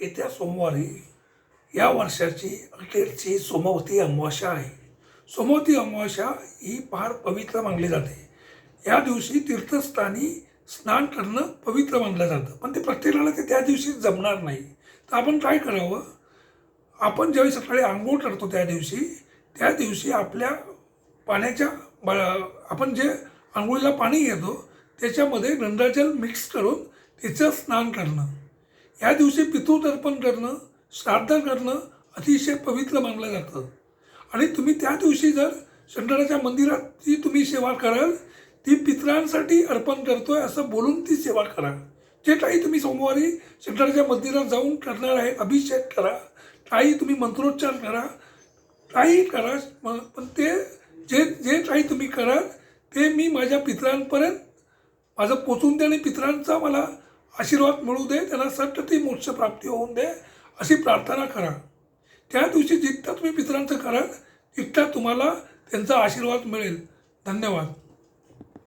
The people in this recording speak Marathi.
येत्या सोमवारी या वर्षाची अखेरची सोमवती अमावास्या आहे. सोमवती अमावास्या ही फार पवित्र मानली जाते. या दिवशी तीर्थस्थानी स्नान करणं पवित्र मानलं जातं, पण ते प्रत्येकाला ते त्या दिवशी जमणार नाही. तर आपण काय करावं, आपण ज्यावेळी सकाळी आंघोळ करतो त्या दिवशी आपल्या पाण्याच्या आपण जे आंघोळीला पाणी घेतो त्याच्यामध्ये गंगाजल मिक्स करून त्याचं स्नान करणं. या दिवशी पितृतर्पण करणं, श्राद्ध करणं अतिशय पवित्र मानलं जातं. आणि तुम्ही त्या दिवशी जर शंकराच्या मंदिरात जी तुम्ही सेवा कराल ती पितरांसाठी अर्पण करतोय असं बोलून ती सेवा करा. जे काही तुम्ही सोमवारी शंकराच्या मंदिरात जाऊन करणार आहे, अभिषेक करा, काही तुम्ही मंत्रोच्चार करा, काही करा, पण ते जे जे काही तुम्ही कराल ते मी माझ्या पितरांपर्यंत माझं पोचून दे आणि पितरांचा मला आशीर्वाद मिळू दे, त्यांना सतत मोक्ष प्राप्ती होऊन दे अशी प्रार्थना करा. त्या दिवशी जितका तुम्ही पितरांचं कराल तितका तुम्हाला त्यांचा आशीर्वाद मिळेल. धन्यवाद.